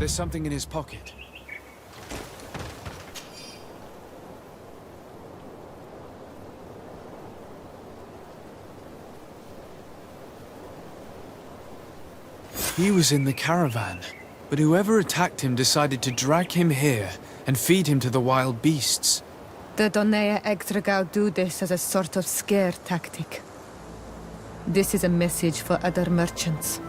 there's something in his pocket. He was in the caravan, but whoever attacked him decided to drag him here and feed him to the wild beasts. The Donea Extragao do this as a sort of scare tactic. This is a message for other merchants.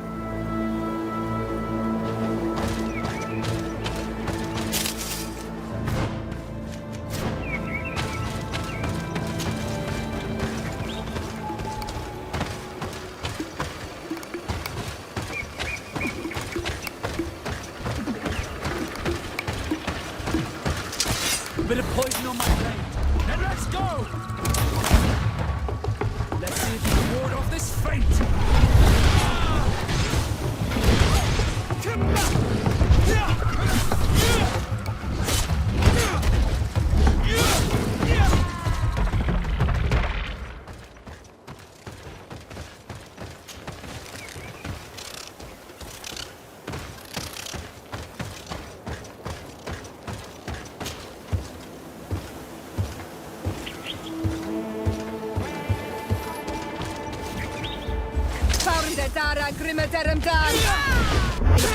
Bit of poison on my blade. Then let's go! Let's see if you can ward off this fate!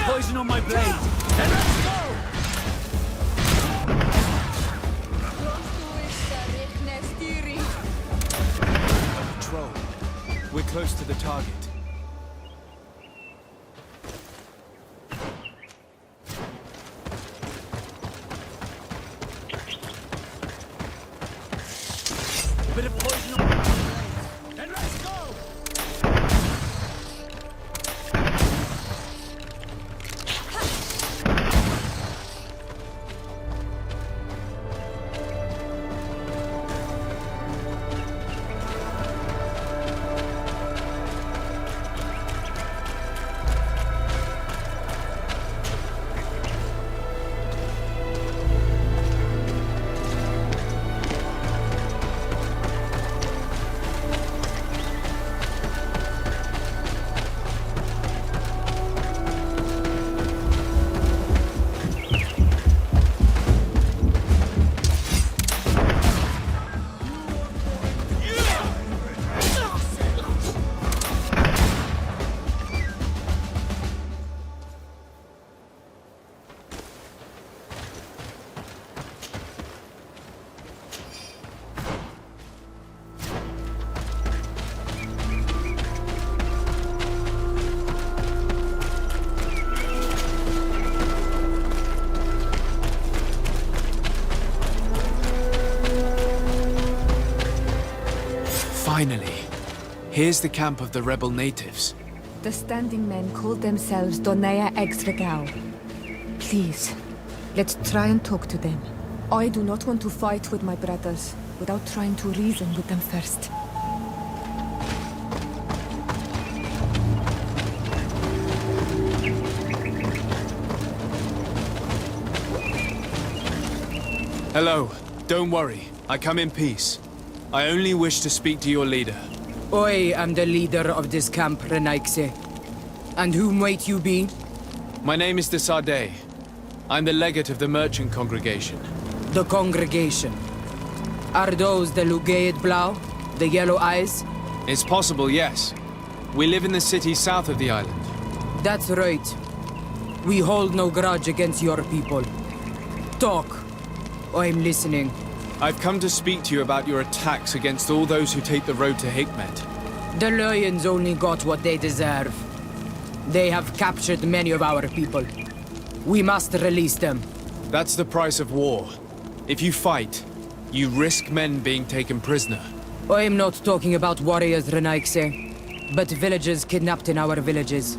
Poison on my blade. Then let's go! A patrol. We're close to the target. A bit of poison on my blade. Then let's go! Finally. Here's the camp of the rebel natives. The standing men call themselves Donea Extragao. Please, let's try and talk to them. I do not want to fight with my brothers without trying to reason with them first. Hello. Don't worry. I come in peace. I only wish to speak to your leader. I am the leader of this camp, Renaikse. And who might you be? My name is de Sade. I'm the legate of the merchant congregation. The congregation. Are those the Lugaid Blau? The yellow eyes? It's possible, yes. We live in the city south of the island. That's right. We hold no grudge against your people. Talk. I'm listening. I've come to speak to you about your attacks against all those who take the road to Hikmet. The Lions only got what they deserve. They have captured many of our people. We must release them. That's the price of war. If you fight, you risk men being taken prisoner. I'm not talking about warriors, Renaikse, but villagers kidnapped in our villages.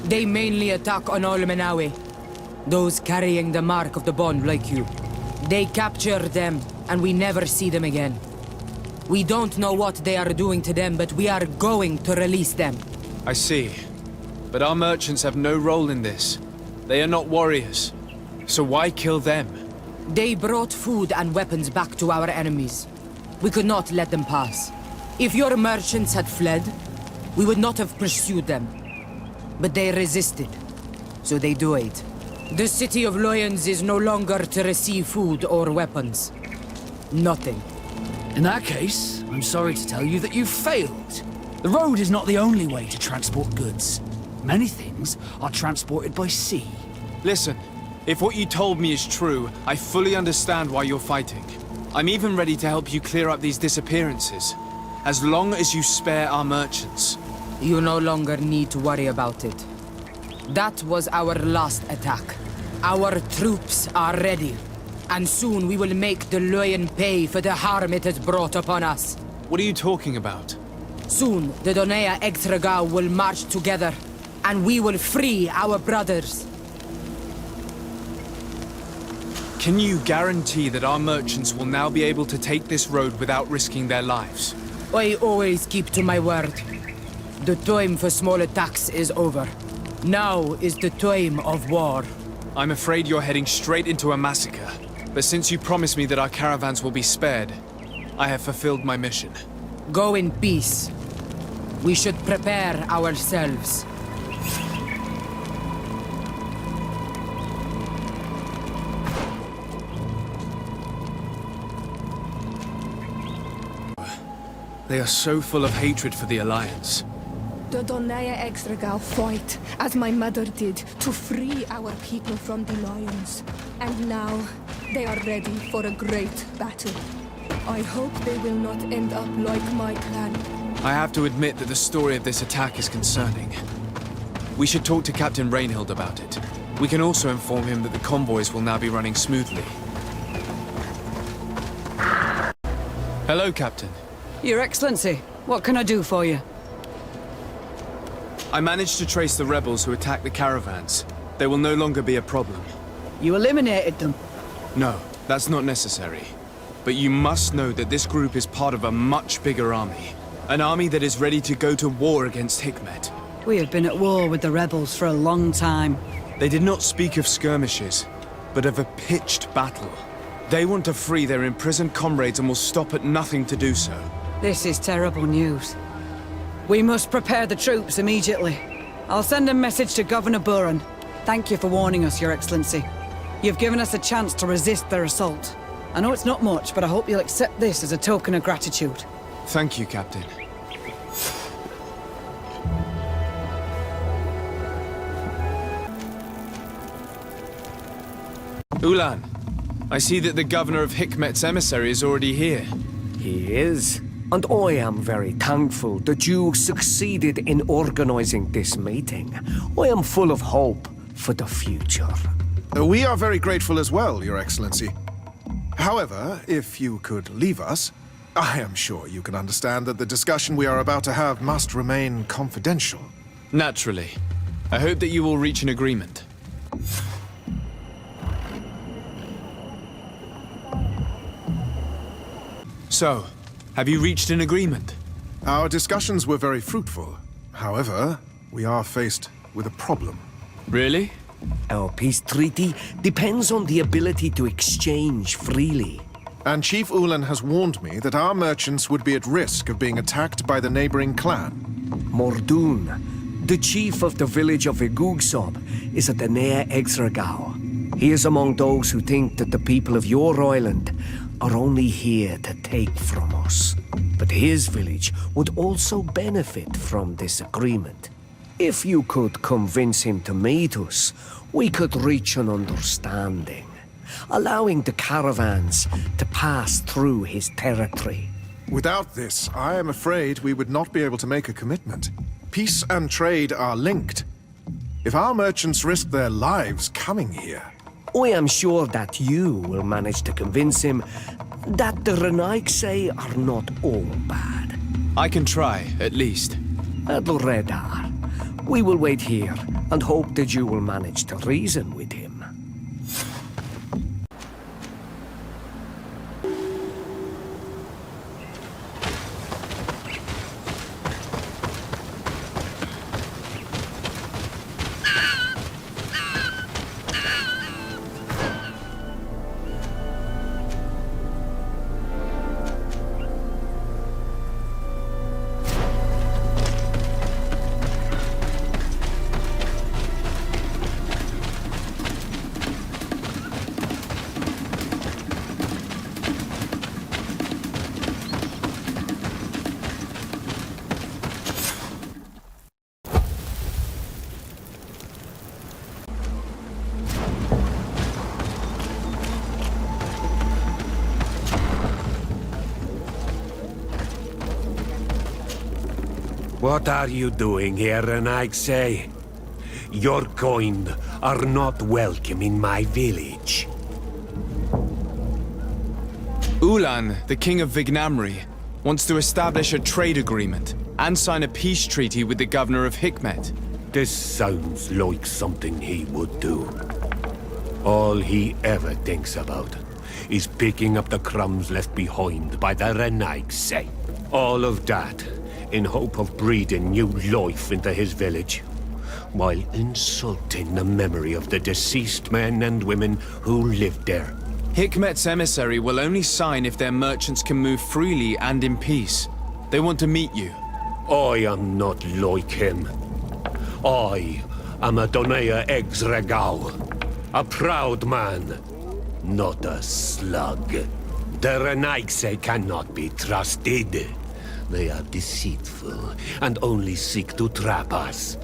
They mainly attack on Olmenawe, those carrying the mark of the bond like you. They capture them, and we never see them again. We don't know what they are doing to them, but we are going to release them. I see. But our merchants have no role in this. They are not warriors. So why kill them? They brought food and weapons back to our enemies. We could not let them pass. If your merchants had fled, we would not have pursued them. But they resisted, so they died. The city of Loyans is no longer to receive food or weapons. Nothing. In that case, I'm sorry to tell you that you've failed. The road is not the only way to transport goods. Many things are transported by sea. Listen, if what you told me is true, I fully understand why you're fighting. I'm even ready to help you clear up these disappearances, as long as you spare our merchants. You no longer need to worry about it. That was our last attack. Our troops are ready, and soon we will make the Loyan pay for the harm it has brought upon us. What are you talking about? Soon, the Donea Extragao will march together, and we will free our brothers. Can you guarantee that our merchants will now be able to take this road without risking their lives? I always keep to my word. The time for small attacks is over. Now is the time of war. I'm afraid you're heading straight into a massacre. But since you promised me that our caravans will be spared, I have fulfilled my mission. Go in peace. We should prepare ourselves. They are so full of hatred for the Alliance. The Donea Extragao fight, as my mother did, to free our people from the lions. And now, they are ready for a great battle. I hope they will not end up like my clan. I have to admit that the story of this attack is concerning. We should talk to Captain Rainhild about it. We can also inform him that the convoys will now be running smoothly. Hello, Captain. Your Excellency, what can I do for you? I managed to trace the rebels who attacked the caravans. They will no longer be a problem. You eliminated them. No, that's not necessary. But you must know that this group is part of a much bigger army. An army that is ready to go to war against Hikmet. We have been at war with the rebels for a long time. They did not speak of skirmishes, but of a pitched battle. They want to free their imprisoned comrades and will stop at nothing to do so. This is terrible news. We must prepare the troops immediately. I'll send a message to Governor Buran. Thank you for warning us, Your Excellency. You've given us a chance to resist their assault. I know it's not much, but I hope you'll accept this as a token of gratitude. Thank you, Captain. Ulan, I see that the governor of Hikmet's emissary is already here. He is, and I am very thankful that you succeeded in organizing this meeting. I am full of hope for the future. We are very grateful as well, Your Excellency. However, if you could leave us, I am sure you can understand that the discussion we are about to have must remain confidential. Naturally. I hope that you will reach an agreement. So, have you reached an agreement? Our discussions were very fruitful. However, we are faced with a problem. Really? Our peace treaty depends on the ability to exchange freely. And Chief Ulan has warned me that our merchants would be at risk of being attacked by the neighboring clan. Mordoon, the chief of the village of Igugsob, is at the Nea Exragao. He is among those who think that the people of your island are only here to take from us. But his village would also benefit from this agreement. If you could convince him to meet us, we could reach an understanding, allowing the caravans to pass through his territory. Without this, I am afraid we would not be able to make a commitment. Peace and trade are linked. If our merchants risk their lives coming here... I am sure that you will manage to convince him that the Renaigse are not all bad. I can try, at least. At the radar. We will wait here and hope that you will manage to reason with him. What are you doing here, Renaigse? Your kind are not welcome in my village. Ulan, the king of Vignamri, wants to establish a trade agreement and sign a peace treaty with the governor of Hikmet. This sounds like something he would do. All he ever thinks about is picking up the crumbs left behind by the Renaigse. All of that in hope of breathing new life into his village, while insulting the memory of the deceased men and women who lived there. Hikmet's emissary will only sign if their merchants can move freely and in peace. They want to meet you. I am not like him. I am a Donea Exregao, a proud man, not a slug. The Renaigse cannot be trusted. They are deceitful and only seek to trap us.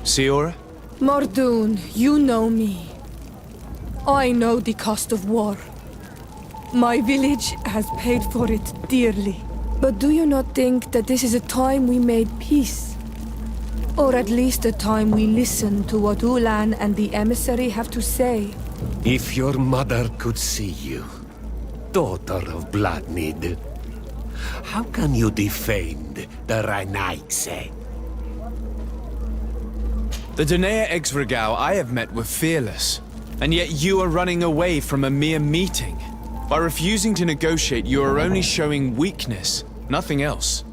Siora? Mordoon, you know me. I know the cost of war. My village has paid for it dearly. But do you not think that this is a time we made peace? Or at least a time we listen to what Ulan and the emissary have to say? If your mother could see you, daughter of Bloodmead, how can you defend the Renaigse? The Donea Exregao I have met were fearless, and yet you are running away from a mere meeting. By refusing to negotiate, you are only showing weakness, nothing else.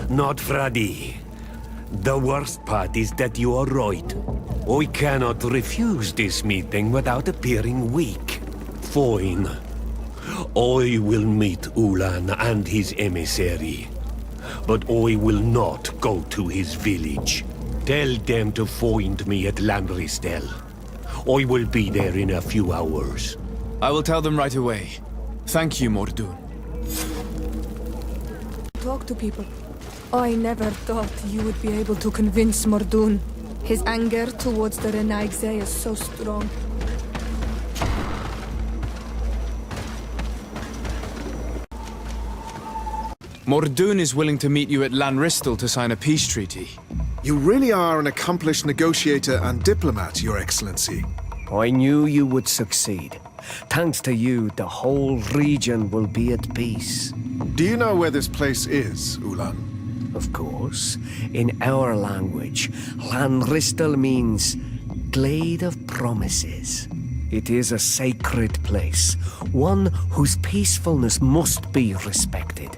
Not Freddy. The worst part is that you are right. I cannot refuse this meeting without appearing weak. Fine. I will meet Ulan and his emissary. But I will not go to his village. Tell them to find me at Lanristel. I will be there in a few hours. I will tell them right away. Thank you, Mordoon. Talk to people. I never thought you would be able to convince Mordoon. His anger towards the Renaigse is so strong. Mordoon is willing to meet you at Lanristel to sign a peace treaty. You really are an accomplished negotiator and diplomat, Your Excellency. I knew you would succeed. Thanks to you, the whole region will be at peace. Do you know where this place is, Ulan? Of course. In our language, Lanristel means Glade of Promises. It is a sacred place, one whose peacefulness must be respected.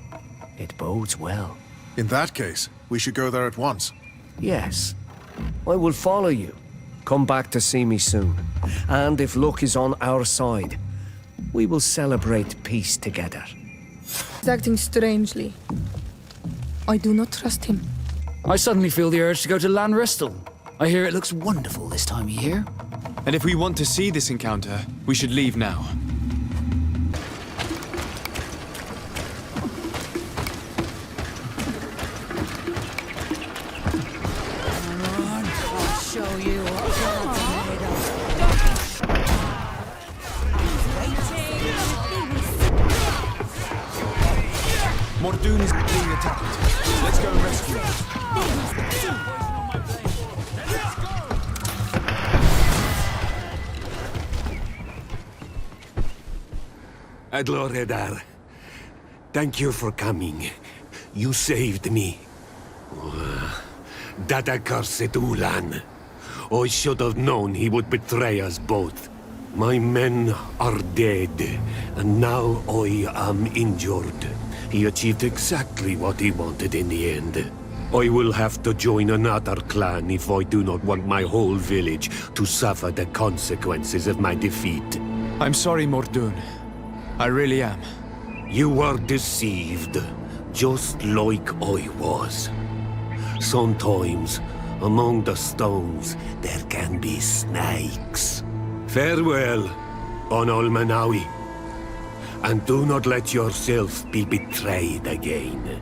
It bodes well. In that case, we should go there at once. Yes. I will follow you. Come back to see me soon. And if luck is on our side, we will celebrate peace together. He's acting strangely. I do not trust him. I suddenly feel the urge to go to Lanristel. I hear it looks wonderful this time of year. And if we want to see this encounter, we should leave now. Mordoon is being attacked. Let's go and rescue him. Adloredar, thank you for coming. You saved me. That accursed Ulan. I should have known he would betray us both. My men are dead, and now I am injured. He achieved exactly what he wanted in the end. I will have to join another clan if I do not want my whole village to suffer the consequences of my defeat. I'm sorry, Mordoon. I really am. You were deceived, just like I was. Sometimes, among the stones, there can be snakes. Farewell, on Olmanawi. And do not let yourself be betrayed again.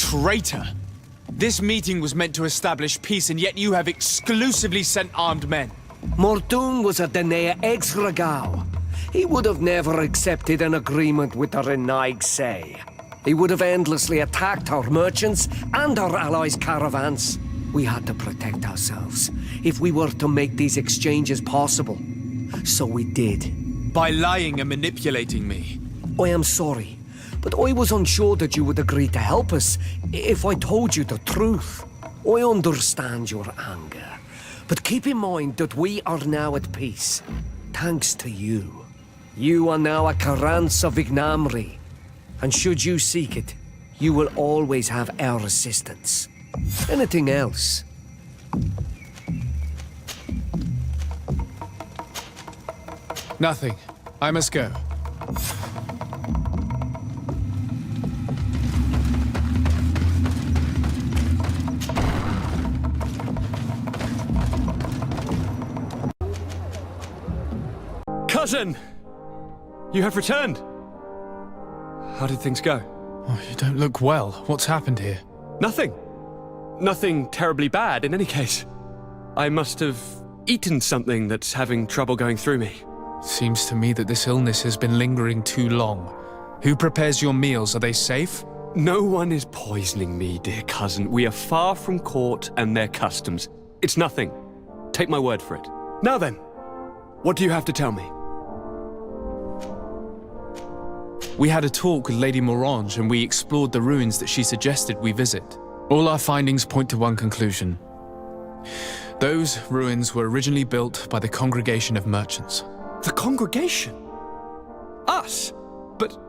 traitor! This meeting was meant to establish peace, and yet you have exclusively sent armed men. Mordoon was a Denea ex-Regao. He would have never accepted an agreement with the Renaig Say. He would have endlessly attacked our merchants and our allies' caravans. We had to protect ourselves if we were to make these exchanges possible. So we did. By lying and manipulating me. I am sorry, but I was unsure that you would agree to help us if I told you the truth. I understand your anger, but keep in mind that we are now at peace, thanks to you. You are now a Karans of Ignamri, and should you seek it, you will always have our assistance. Anything else? Nothing. I must go. Cousin! You have returned. How did things go? Oh, you don't look well. What's happened here? Nothing. Nothing terribly bad in any case. I must have eaten something that's having trouble going through me. Seems to me that this illness has been lingering too long. Who prepares your meals? Are they safe? No one is poisoning me, dear cousin. We are far from court and their customs. It's nothing. Take my word for it. Now then, what do you have to tell me? We had a talk with Lady Morange and we explored the ruins that she suggested we visit. All our findings point to one conclusion. Those ruins were originally built by the Congregation of Merchants. The congregation? Us? But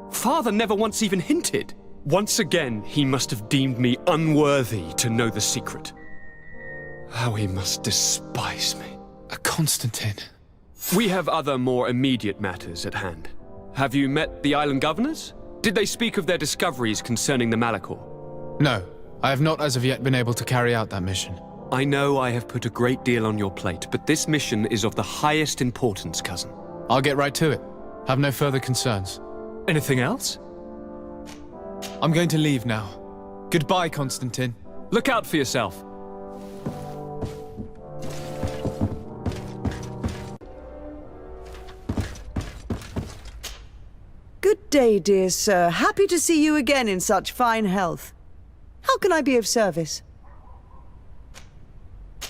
Father never once even hinted. Once again, he must have deemed me unworthy to know the secret. How he must despise me. Constantine. We have other more immediate matters at hand. Have you met the island governors? Did they speak of their discoveries concerning the Malachor? No, I have not as of yet been able to carry out that mission. I know I have put a great deal on your plate, but this mission is of the highest importance, cousin. I'll get right to it. Have no further concerns. Anything else? I'm going to leave now. Goodbye, Constantine. Look out for yourself. Good day, dear sir. Happy to see you again in such fine health. How can I be of service?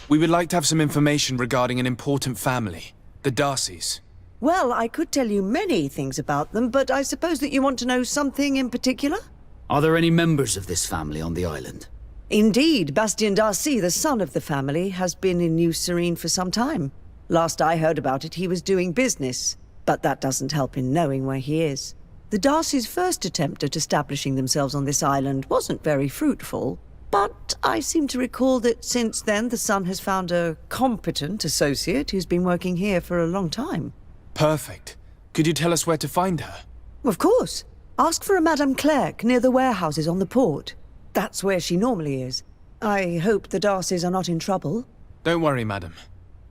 We would like to have some information regarding an important family, the Darcys. Well, I could tell you many things about them, but I suppose that you want to know something in particular? Are there any members of this family on the island? Indeed, Bastien Darcy, the son of the family, has been in New Serene for some time. Last I heard about it, he was doing business, but that doesn't help in knowing where he is. The Darcys' first attempt at establishing themselves on this island wasn't very fruitful, but I seem to recall that since then the son has found a competent associate who's been working here for a long time. Perfect. Could you tell us where to find her? Of course. Ask for a Madame Clerc near the warehouses on the port. That's where she normally is. I hope the Darcys are not in trouble. Don't worry, madam.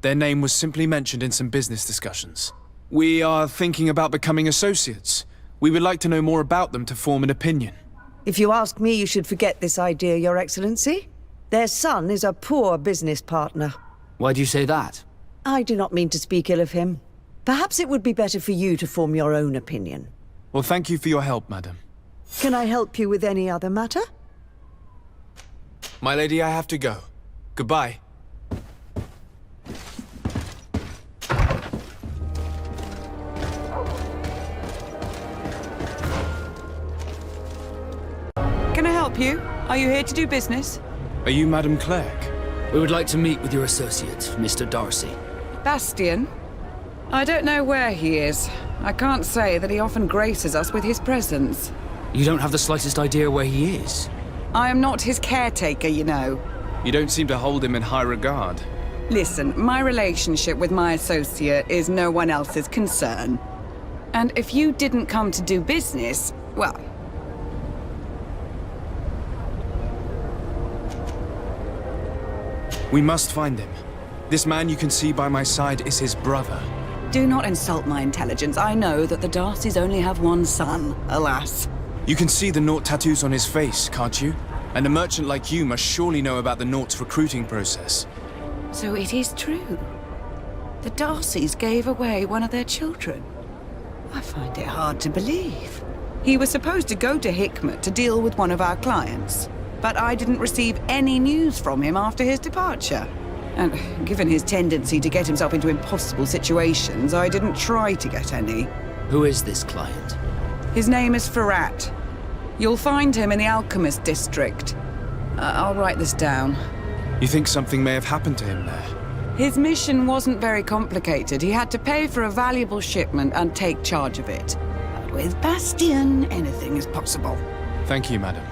Their name was simply mentioned in some business discussions. We are thinking about becoming associates. We would like to know more about them to form an opinion. If you ask me, you should forget this idea, Your Excellency. Their son is a poor business partner. Why do you say that? I do not mean to speak ill of him. Perhaps it would be better for you to form your own opinion. Well, thank you for your help, madam. Can I help you with any other matter? My lady, I have to go. Goodbye. Can I help you? Are you here to do business? Are you Madam Clerc? We would like to meet with your associate, Mr. Darcy. Bastien? I don't know where he is. I can't say that he often graces us with his presence. You don't have the slightest idea where he is? I am not his caretaker, you know. You don't seem to hold him in high regard. Listen, my relationship with my associate is no one else's concern. And if you didn't come to do business, well... We must find him. This man you can see by my side is his brother. Do not insult my intelligence. I know that the Darcys only have one son, alas. You can see the Naught tattoos on his face, can't you? And a merchant like you must surely know about the Naught's recruiting process. So it is true. The Darcys gave away one of their children. I find it hard to believe. He was supposed to go to Hikmet to deal with one of our clients, but I didn't receive any news from him after his departure. And given his tendency to get himself into impossible situations, I didn't try to get any. Who is this client? His name is Ferrat. You'll find him in the Alchemist District. I'll write this down. You think something may have happened to him there? His mission wasn't very complicated. He had to pay for a valuable shipment and take charge of it. But with Bastion, anything is possible. Thank you, madam.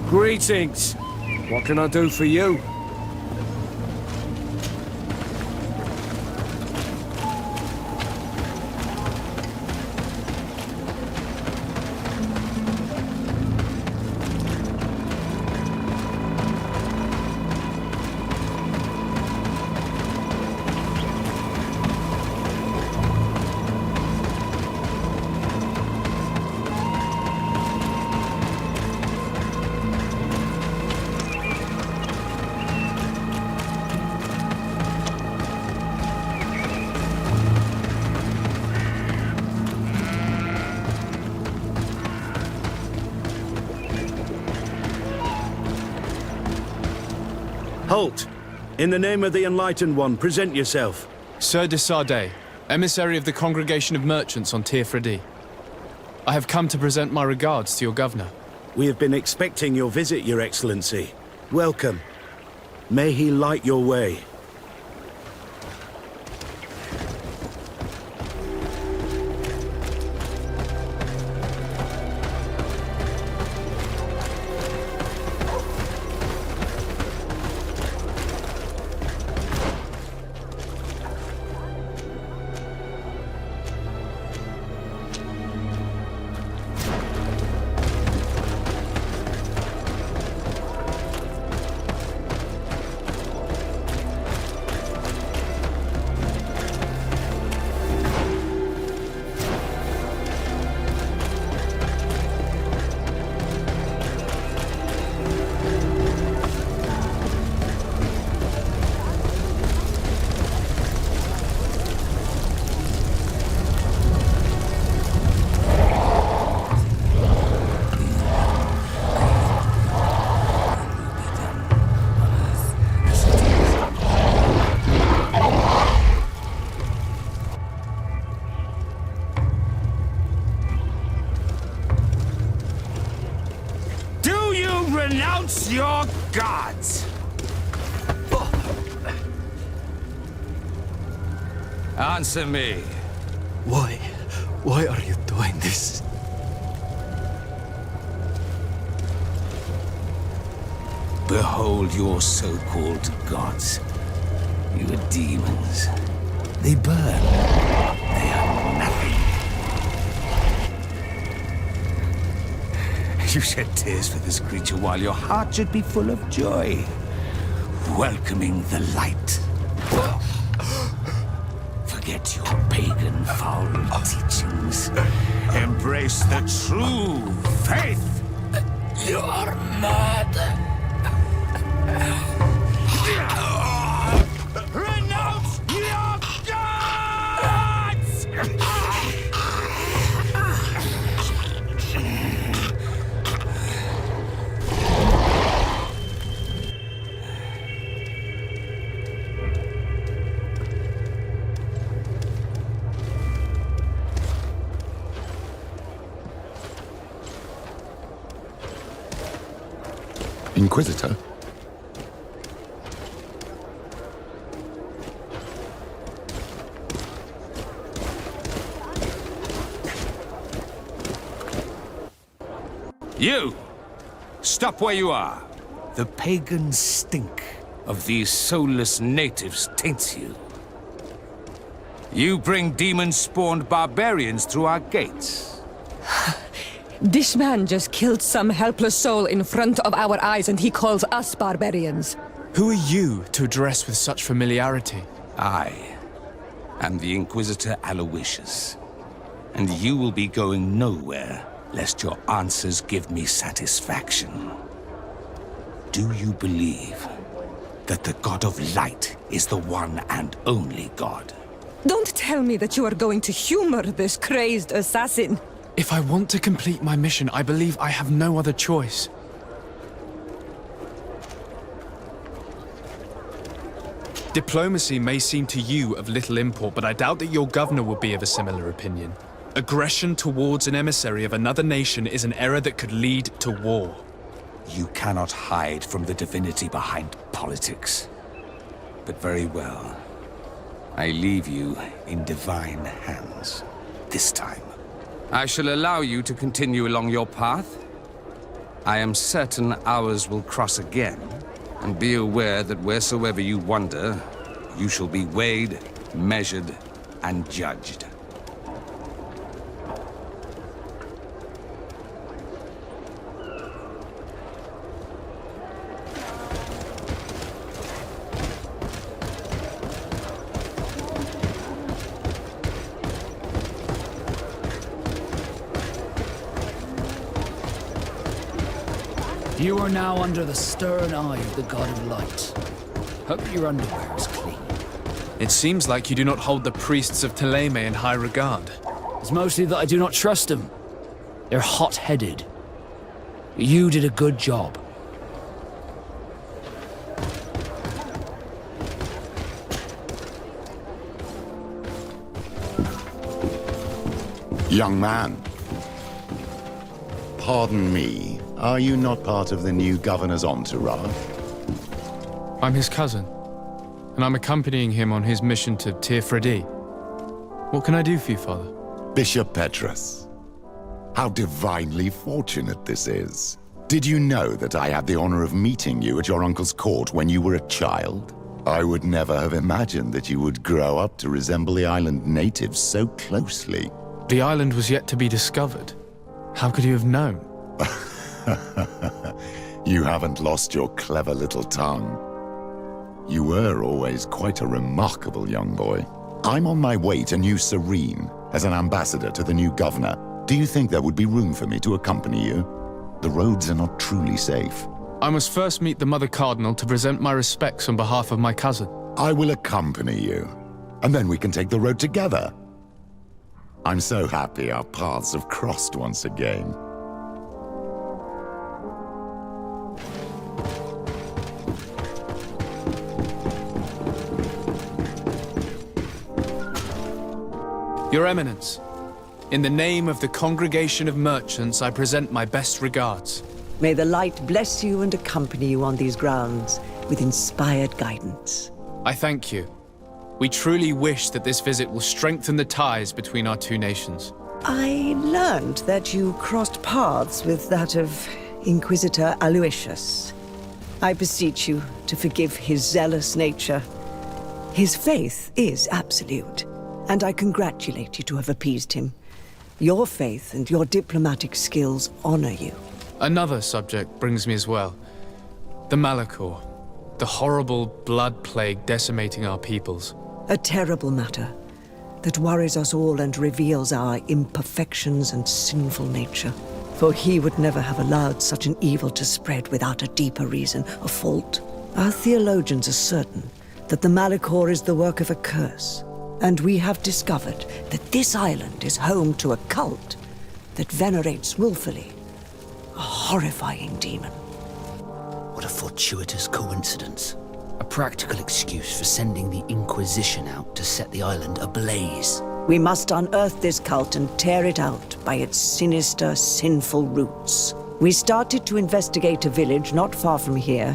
Greetings. What can I do for you? Halt! In the name of the Enlightened One, present yourself. Sir de Sardet, emissary of the Congregation of Merchants on Tirfredi. I have come to present my regards to your governor. We have been expecting your visit, Your Excellency. Welcome. May he light your way. Renounce your gods! Answer me. Why are you doing this? Behold your so-called gods. You are demons. They burn. They are nothing. You shed tears for this creature while your heart should be full of joy. welcoming the light. Forget your pagan foul teachings. Embrace the true faith. You are mad. Renounce your gods! Inquisitor? You! Stop where you are. The pagan stink of these soulless natives taints you. You bring demon-spawned barbarians through our gates. This man just killed some helpless soul in front of our eyes, and he calls us barbarians. Who are you to address with such familiarity? I am the Inquisitor Aloysius, and you will be going nowhere lest your answers give me satisfaction. Do you believe that the God of Light is the one and only God? Don't tell me that you are going to humor this crazed assassin. If I want to complete my mission, I believe I have no other choice. Diplomacy may seem to you of little import, but I doubt that your governor would be of a similar opinion. Aggression towards an emissary of another nation is an error that could lead to war. You cannot hide from the divinity behind politics. But very well. I leave you in divine hands. This time. I shall allow you to continue along your path. I am certain ours will cross again. And be aware that wheresoever you wander, you shall be weighed, measured, and judged. You are now under the stern eye of the God of Light. Hope your underwear is clean. It seems like you do not hold the priests of Thélème in high regard. It's mostly that I do not trust them. They're hot-headed. You did a good job. Young man. Pardon me, are you not part of the new governor's entourage? I'm his cousin, and I'm accompanying him on his mission to Tir-Fredi. What can I do for you, Father? Bishop Petrus. How divinely fortunate this is. Did you know that I had the honor of meeting you at your uncle's court when you were a child? I would never have imagined that you would grow up to resemble the island natives so closely. The island was yet to be discovered. How could you have known? You haven't lost your clever little tongue. You were always quite a remarkable young boy. I'm on my way to New Serene as an ambassador to the new governor. Do you think there would be room for me to accompany you? The roads are not truly safe. I must first meet the Mother Cardinal to present my respects on behalf of my cousin. I will accompany you, and then we can take the road together. I'm so happy our paths have crossed once again. Your Eminence, in the name of the Congregation of Merchants, I present my best regards. May the light bless you and accompany you on these grounds with inspired guidance. I thank you. We truly wish that this visit will strengthen the ties between our two nations. I learned that you crossed paths with that of Inquisitor Aloysius. I beseech you to forgive his zealous nature. His faith is absolute, and I congratulate you to have appeased him. Your faith and your diplomatic skills honor you. Another subject brings me as well. The Malachor. The horrible blood plague decimating our peoples. A terrible matter that worries us all and reveals our imperfections and sinful nature. For he would never have allowed such an evil to spread without a deeper reason, a fault. Our theologians are certain that the Malachor is the work of a curse, and we have discovered that this island is home to a cult that venerates willfully a horrifying demon. What a fortuitous coincidence. A practical excuse for sending the Inquisition out to set the island ablaze. We must unearth this cult and tear it out by its sinister, sinful roots. We started to investigate a village not far from here,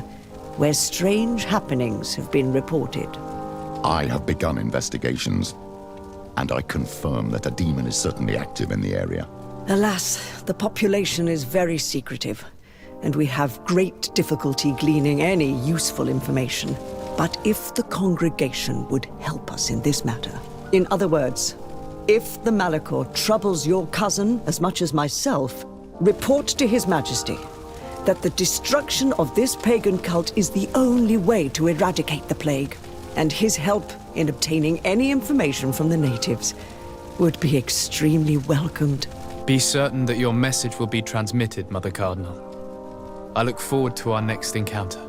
where strange happenings have been reported. I have begun investigations, and I confirm that a demon is certainly active in the area. Alas, the population is very secretive, and we have great difficulty gleaning any useful information. But if the congregation would help us in this matter, in other words, if the Malachor troubles your cousin as much as myself, report to His Majesty that the destruction of this pagan cult is the only way to eradicate the plague, and his help in obtaining any information from the natives would be extremely welcomed. Be certain that your message will be transmitted, Mother Cardinal. I look forward to our next encounter.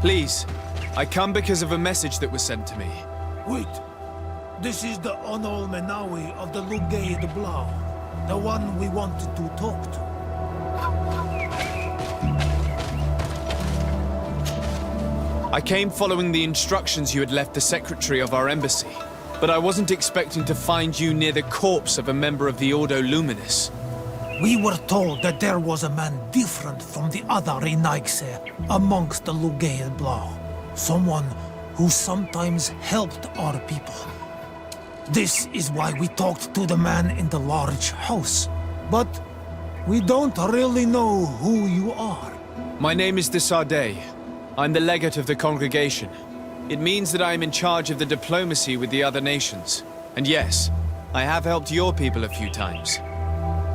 Please, I come because of a message that was sent to me. Wait. This is the Onol Menawi of the Lugay de Blau. The one we wanted to talk to. I came following the instructions you had left the secretary of our embassy, but I wasn't expecting to find you near the corpse of a member of the Ordo Luminis. We were told that there was a man different from the other Renaigse amongst the Lugay de Blau. Someone who sometimes helped our people. This is why we talked to the man in the large house. But we don't really know who you are. My name is de Sardet. I'm the legate of the congregation. It means that I am in charge of the diplomacy with the other nations. And yes, I have helped your people a few times.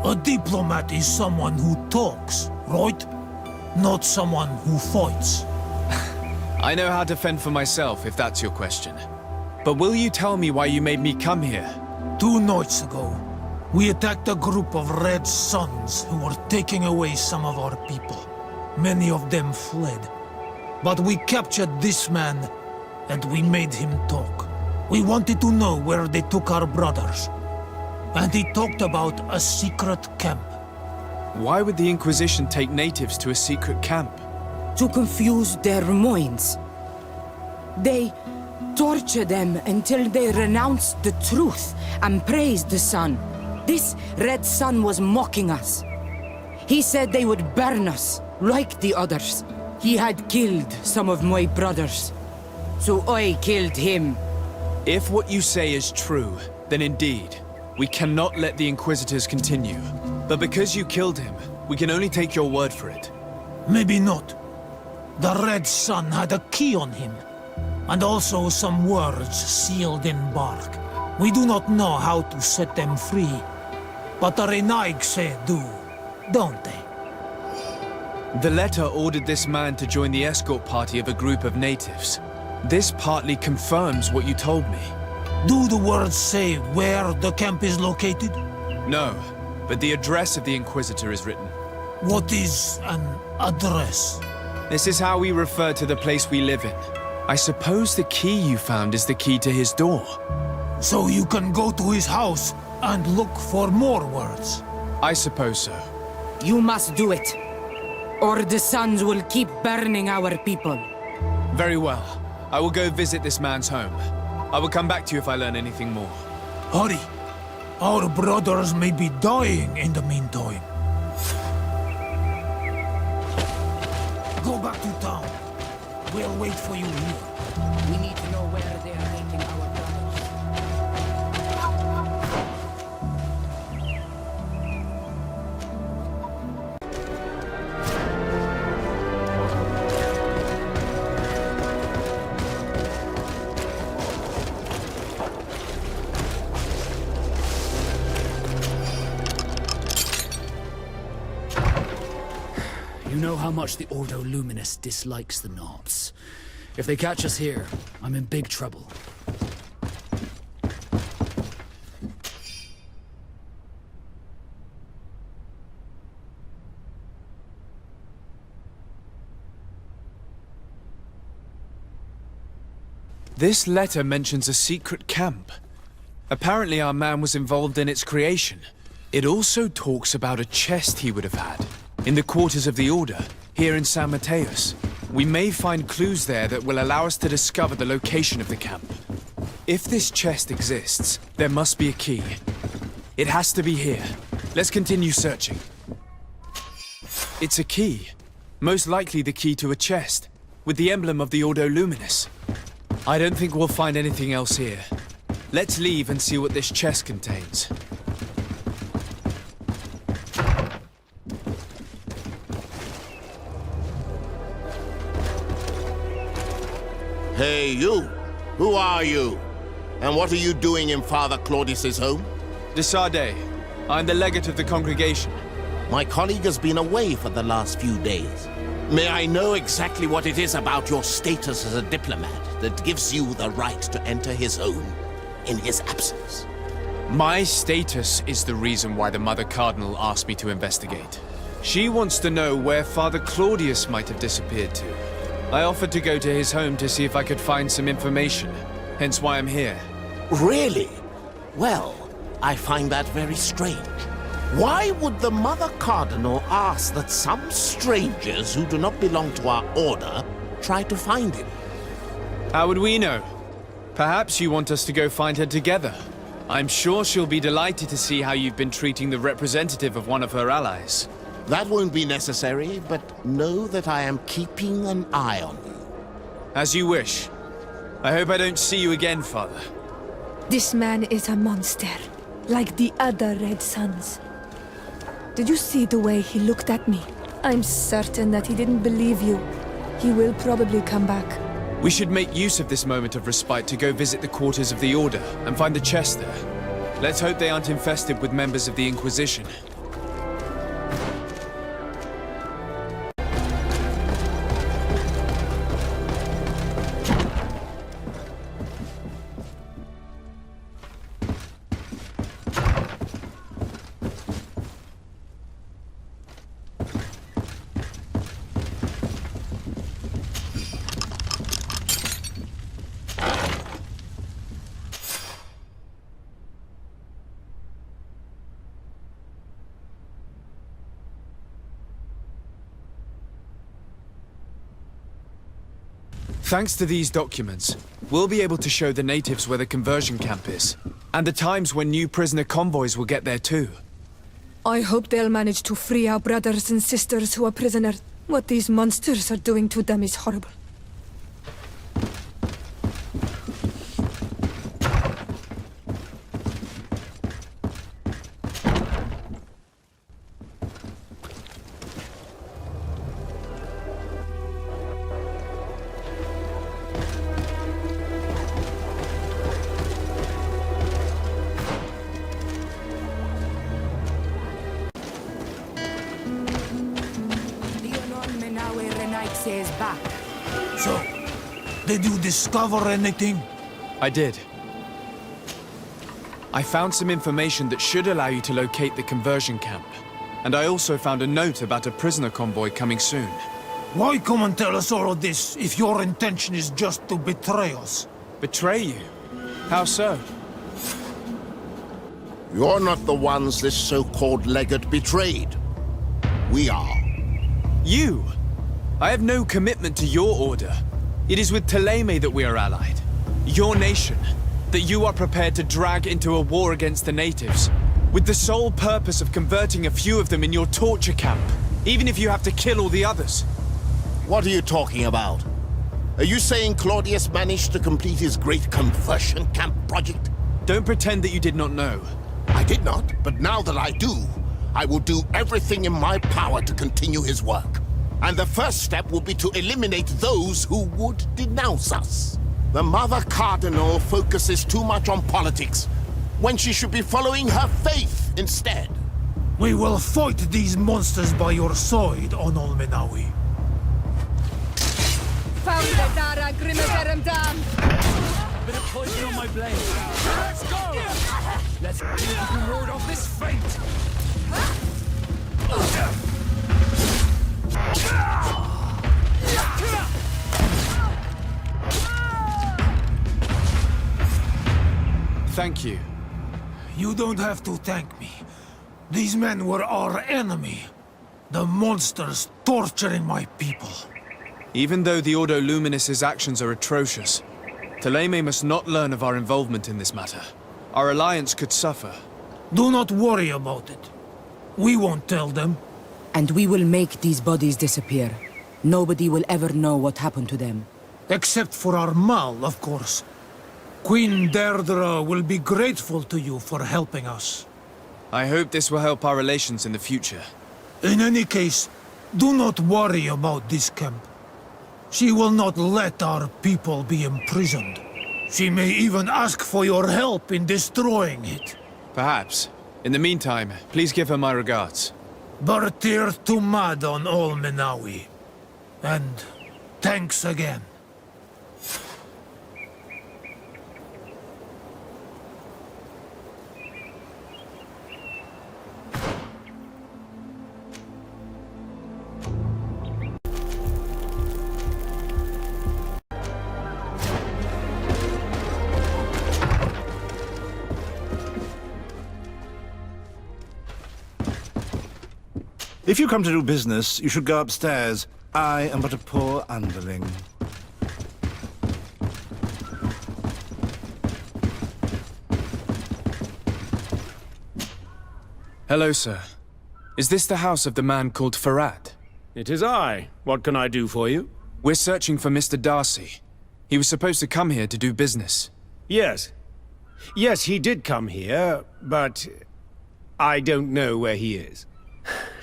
A diplomat is someone who talks, right? Not someone who fights. I know how to fend for myself, if that's your question. But will you tell me why you made me come here? 2 nights ago, we attacked a group of Red Suns who were taking away some of our people. Many of them fled. But we captured this man, and we made him talk. We wanted to know where they took our brothers. And he talked about a secret camp. Why would the Inquisition take natives to a secret camp? To confuse their minds. They torture them until they renounce the truth and praise the sun. This Red Sun was mocking us. He said they would burn us, like the others. He had killed some of my brothers, so I killed him. If what you say is true, then indeed, we cannot let the Inquisitors continue. But because you killed him, we can only take your word for it. Maybe not. The Red Sun had a key on him. and also some words sealed in bark. We do not know how to set them free, but the Renaigse do, don't they? The letter ordered this man to join the escort party of a group of natives. This partly confirms what you told me. Do the words say where the camp is located? No, but the address of the Inquisitor is written. What is an address? This is how we refer to the place we live in. I suppose the key you found is the key to his door. So you can go to his house and look for more words? I suppose so. You must do it, or the suns will keep burning our people. Very well. I will go visit this man's home. I will come back to you if I learn anything more. Hurry. Our brothers may be dying in the meantime. Go back to town. We'll wait for you here. We need to know where they are taking our brothers. You know how much the Ordo Luminous dislikes the Knots. If they catch us here, I'm in big trouble. This letter mentions a secret camp. Apparently our man was involved in its creation. It also talks about a chest he would have had in the quarters of the Order, here in San Matheus. We may find clues there that will allow us to discover the location of the camp. If this chest exists, there must be a key. It has to be here. Let's continue searching. It's a key. Most likely the key to a chest, with the emblem of the Ordo Luminous. I don't think we'll find anything else here. Let's leave and see what this chest contains. Hey, you! Who are you? And what are you doing in Father Claudius's home? De Sade. I'm the legate of the congregation. My colleague has been away for the last few days. May I know exactly what it is about your status as a diplomat that gives you the right to enter his home in his absence? My status is the reason why the Mother Cardinal asked me to investigate. She wants to know where Father Claudius might have disappeared to. I offered to go to his home to see if I could find some information, hence why I'm here. Really? Well, I find that very strange. Why would the Mother Cardinal ask that some strangers who do not belong to our order try to find him? How would we know? Perhaps you want us to go find her together. I'm sure she'll be delighted to see how you've been treating the representative of one of her allies. That won't be necessary, but know that I am keeping an eye on you. As you wish. I hope I don't see you again, Father. This man is a monster, like the other Red Suns. Did you see the way he looked at me? I'm certain that he didn't believe you. He will probably come back. We should make use of this moment of respite to go visit the quarters of the Order and find the chest there. Let's hope they aren't infested with members of the Inquisition. Thanks to these documents, we'll be able to show the natives where the conversion camp is, and the times when new prisoner convoys will get there too. I hope they'll manage to free our brothers and sisters who are prisoners. What these monsters are doing to them is horrible. Renaigse is back. So, did you discover anything? I did. I found some information that should allow you to locate the conversion camp. And I also found a note about a prisoner convoy coming soon. Why come and tell us all of this if your intention is just to betray us? Betray you? How so? You're not the ones this so-called legate betrayed. We are. You? I have no commitment to your order. It is with Thélème that we are allied. Your nation. That you are prepared to drag into a war against the natives. With the sole purpose of converting a few of them in your torture camp. Even if you have to kill all the others. What are you talking about? Are you saying Claudius managed to complete his great conversion camp project? Don't pretend that you did not know. I did not, but now that I do, I will do everything in my power to continue his work. And the first step will be to eliminate those who would denounce us. The Mother Cardinal focuses too much on politics, when she should be following her faith instead. We will fight these monsters by your side, on Olmenawi. Found the Dara Grimaverum Dam! Bit of poison on my blade. Let's go! Let's see if we can ward off this fate! Thank you. You don't have to thank me. These men were our enemy. The monsters torturing my people. Even though the Ordo Luminis' actions are atrocious, Thélème must not learn of our involvement in this matter. Our alliance could suffer. Do not worry about it. We won't tell them. And we will make these bodies disappear. Nobody will ever know what happened to them. Except for our Mal, of course. Queen Deirdre will be grateful to you for helping us. I hope this will help our relations in the future. In any case, do not worry about this camp. She will not let our people be imprisoned. She may even ask for your help in destroying it. Perhaps. In the meantime, please give her my regards. Bartir Tumad on Olmenawi. And thanks again. If you come to do business, you should go upstairs. I am but a poor underling. Hello, sir. Is this the house of the man called Farad? It is I. What can I do for you? We're searching for Mr. Darcy. He was supposed to come here to do business. Yes. Yes, he did come here, but I don't know where he is.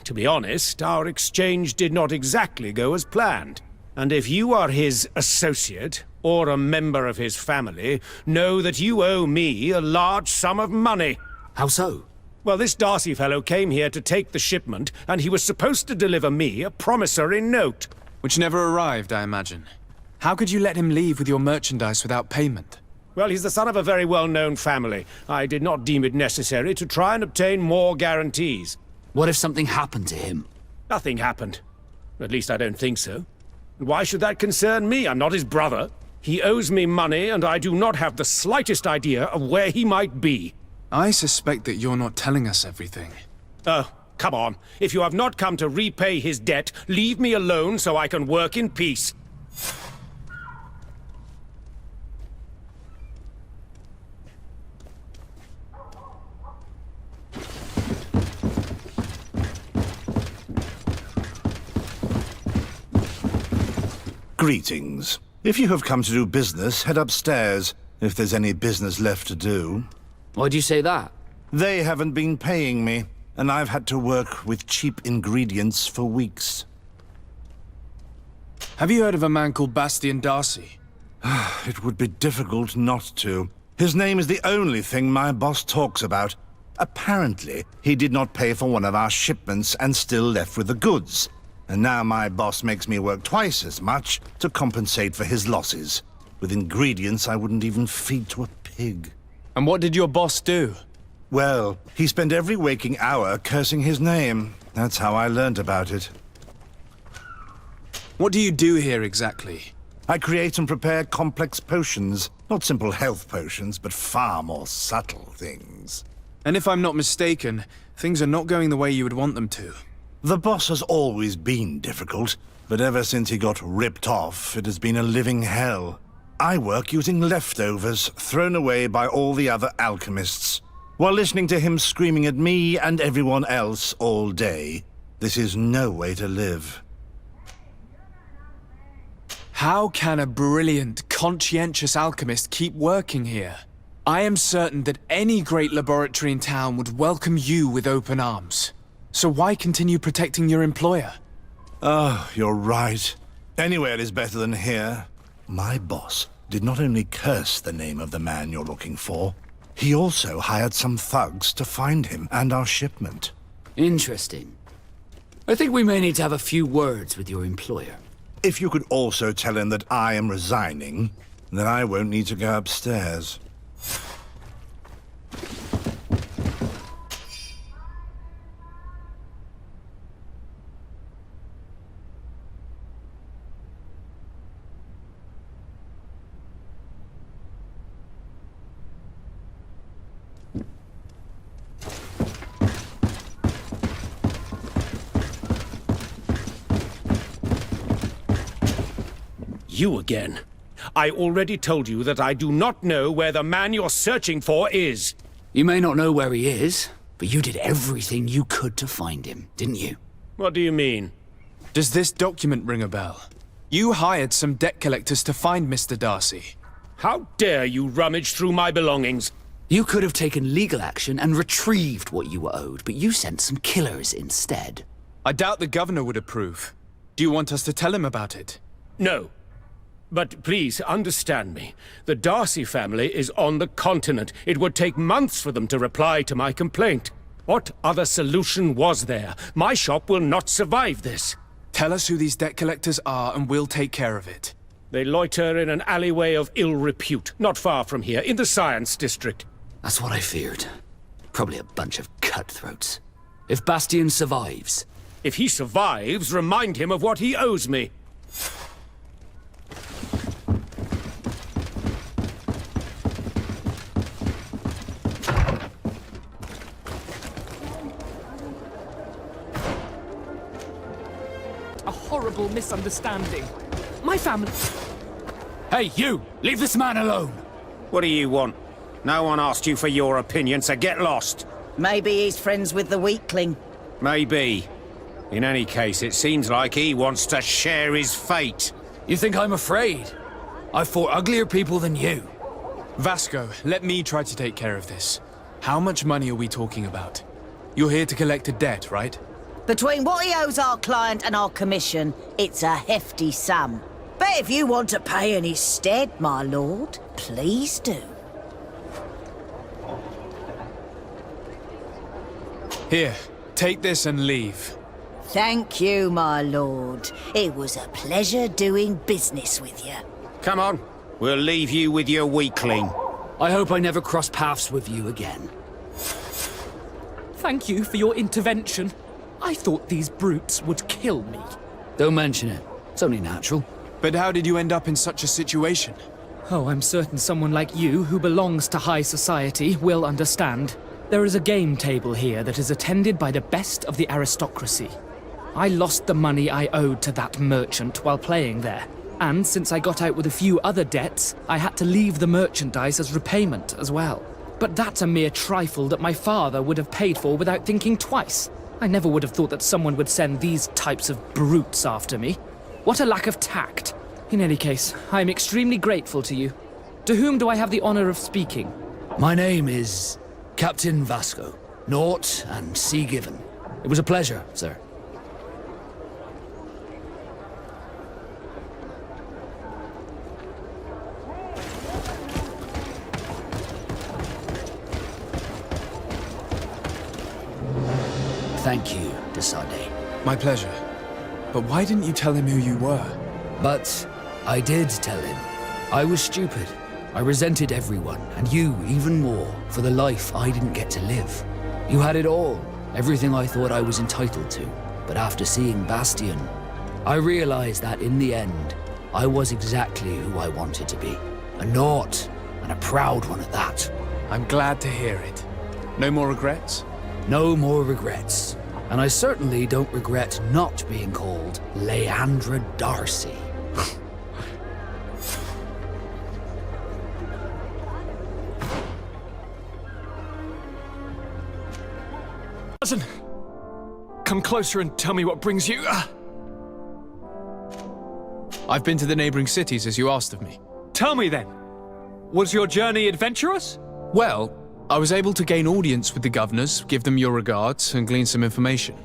To be honest, our exchange did not exactly go as planned. And if you are his associate, or a member of his family, know that you owe me a large sum of money. How so? Well, this Darcy fellow came here to take the shipment, and he was supposed to deliver me a promissory note. Which never arrived, I imagine. How could you let him leave with your merchandise without payment? Well, he's the son of a very well-known family. I did not deem it necessary to try and obtain more guarantees. What if something happened to him? Nothing happened. At least I don't think so. Why should that concern me? I'm not his brother. He owes me money, and I do not have the slightest idea of where he might be. I suspect that you're not telling us everything. Oh, come on. If you have not come to repay his debt, leave me alone so I can work in peace. Greetings. If you have come to do business, head upstairs, if there's any business left to do. Why do you say that? They haven't been paying me, and I've had to work with cheap ingredients for weeks. Have you heard of a man called Bastian Darcy? It would be difficult not to. His name is the only thing my boss talks about. Apparently, he did not pay for one of our shipments and still left with the goods. And now my boss makes me work twice as much to compensate for his losses, with ingredients I wouldn't even feed to a pig. And what did your boss do? Well, he spent every waking hour cursing his name. That's how I learned about it. What do you do here exactly? I create and prepare complex potions. Not simple health potions, but far more subtle things. And if I'm not mistaken, things are not going the way you would want them to. The boss has always been difficult, but ever since he got ripped off, it has been a living hell. I work using leftovers thrown away by all the other alchemists, while listening to him screaming at me and everyone else all day. This is no way to live. How can a brilliant, conscientious alchemist keep working here? I am certain that any great laboratory in town would welcome you with open arms. So why continue protecting your employer? Oh, you're right. Anywhere is better than here. My boss did not only curse the name of the man you're looking for, he also hired some thugs to find him and our shipment. Interesting. I think we may need to have a few words with your employer. If you could also tell him that I am resigning, then I won't need to go upstairs. You again. I already told you that I do not know where the man you're searching for is. You may not know where he is, but you did everything you could to find him, didn't you? What do you mean? Does this document ring a bell? You hired some debt collectors to find Mr. Darcy. How dare you rummage through my belongings? You could have taken legal action and retrieved what you were owed, but you sent some killers instead. I doubt the governor would approve. Do you want us to tell him about it? No. But please understand me. The Darcy family is on the continent. It would take months for them to reply to my complaint. What other solution was there? My shop will not survive this. Tell us who these debt collectors are and we'll take care of it. They loiter in an alleyway of ill repute, not far from here, in the Science District. That's what I feared. Probably a bunch of cutthroats. If Bastian survives... If he survives, remind him of what he owes me. A horrible misunderstanding. My family... Hey, you! Leave this man alone! What do you want? No one asked you for your opinion, so get lost. Maybe he's friends with the weakling. Maybe. In any case, it seems like he wants to share his fate. You think I'm afraid? I fought uglier people than you. Vasco, let me try to take care of this. How much money are we talking about? You're here to collect a debt, right? Between what he owes our client and our commission, it's a hefty sum. But if you want to pay in his stead, my lord, please do. Here, take this and leave. Thank you, my lord. It was a pleasure doing business with you. Come on, we'll leave you with your weakling. I hope I never cross paths with you again. Thank you for your intervention. I thought these brutes would kill me. Don't mention it. It's only natural. But how did you end up in such a situation? Oh, I'm certain someone like you, who belongs to high society, will understand. There is a game table here that is attended by the best of the aristocracy. I lost the money I owed to that merchant while playing there. And since I got out with a few other debts, I had to leave the merchandise as repayment as well. But that's a mere trifle that my father would have paid for without thinking twice. I never would have thought that someone would send these types of brutes after me. What a lack of tact. In any case, I am extremely grateful to you. To whom do I have the honor of speaking? My name is Captain Vasco. Naught and Sea Given. It was a pleasure, sir. Thank you, Desade. My pleasure. But why didn't you tell him who you were? But I did tell him. I was stupid. I resented everyone, and you even more, for the life I didn't get to live. You had it all, everything I thought I was entitled to. But after seeing Bastion, I realized that in the end, I was exactly who I wanted to be. A naught, and a proud one at that. I'm glad to hear it. No more regrets? No more regrets. And I certainly don't regret not being called Leandra Darcy. Cousin, come closer and tell me what brings you. I've been to the neighboring cities as you asked of me. Tell me then, was your journey adventurous? Well, I was able to gain audience with the governors, give them your regards, and glean some information.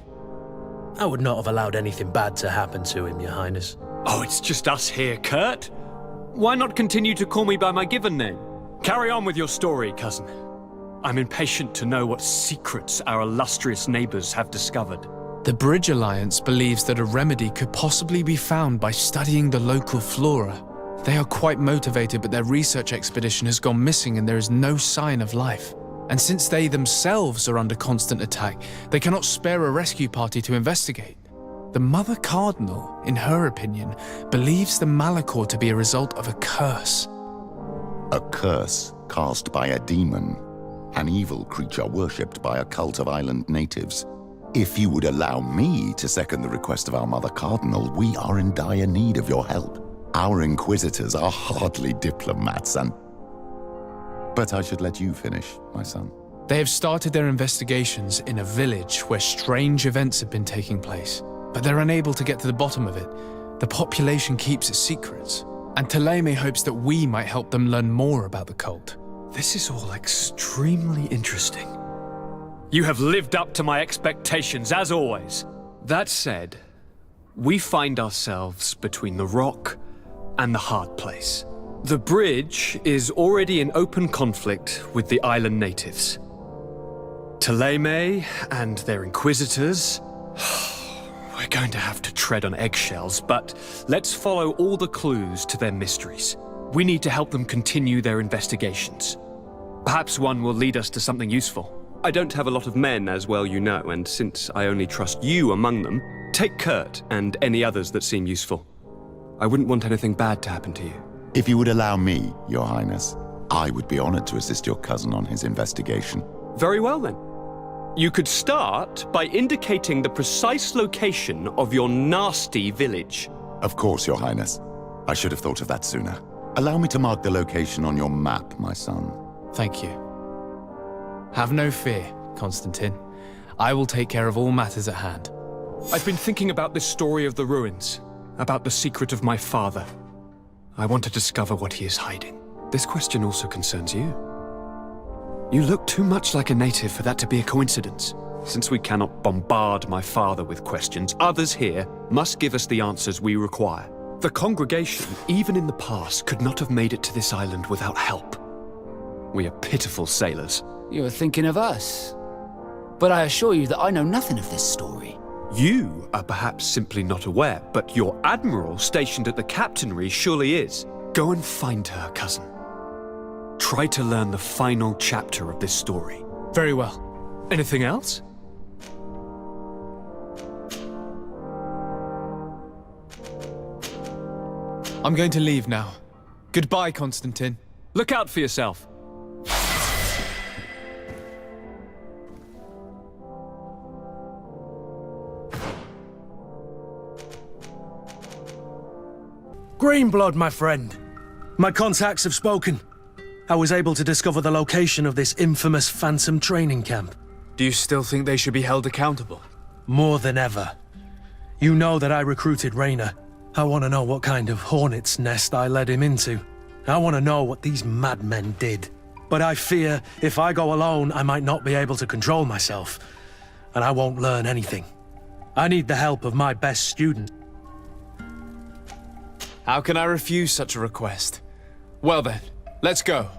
I would not have allowed anything bad to happen to him, Your Highness. Oh, it's just us here, Kurt. Why not continue to call me by my given name? Carry on with your story, cousin. I'm impatient to know what secrets our illustrious neighbors have discovered. The Bridge Alliance believes that a remedy could possibly be found by studying the local flora. They are quite motivated, but their research expedition has gone missing and there is no sign of life. And since they themselves are under constant attack, they cannot spare a rescue party to investigate. The Mother Cardinal, in her opinion, believes the Malachor to be a result of a curse. A curse cast by a demon, an evil creature worshipped by a cult of island natives. If you would allow me to second the request of our Mother Cardinal, we are in dire need of your help. Our inquisitors are hardly diplomats and... But I should let you finish, my son. They have started their investigations in a village where strange events have been taking place, but they're unable to get to the bottom of it. The population keeps its secrets, and Ptolemy hopes that we might help them learn more about the cult. This is all extremely interesting. You have lived up to my expectations, as always. That said, we find ourselves between the rock and the hard place. The bridge is already in open conflict with the island natives. Ptolemy and their inquisitors... We're going to have to tread on eggshells, but let's follow all the clues to their mysteries. We need to help them continue their investigations. Perhaps one will lead us to something useful. I don't have a lot of men, as well you know, and since I only trust you among them, take Kurt and any others that seem useful. I wouldn't want anything bad to happen to you. If you would allow me, Your Highness, I would be honored to assist your cousin on his investigation. Very well, then. You could start by indicating the precise location of your nasty village. Of course, Your Highness. I should have thought of that sooner. Allow me to mark the location on your map, my son. Thank you. Have no fear, Constantine. I will take care of all matters at hand. I've been thinking about this story of the ruins, about the secret of my father. I want to discover what he is hiding. This question also concerns you. You look too much like a native for that to be a coincidence. Since we cannot bombard my father with questions, others here must give us the answers we require. The congregation, even in the past, could not have made it to this island without help. We are pitiful sailors. You are thinking of us. But I assure you that I know nothing of this story. You are perhaps simply not aware, but your admiral stationed at the captainry surely is. Go and find her, cousin. Try to learn the final chapter of this story. Very well. Anything else? I'm going to leave now. Goodbye, Constantine. Look out for yourself. Greenblood, my friend. My contacts have spoken. I was able to discover the location of this infamous Phantom training camp. Do you still think they should be held accountable? More than ever. You know that I recruited Raynor. I want to know what kind of hornet's nest I led him into. I want to know what these madmen did. But I fear if I go alone, I might not be able to control myself, and I won't learn anything. I need the help of my best student. How can I refuse such a request? Well then, let's go.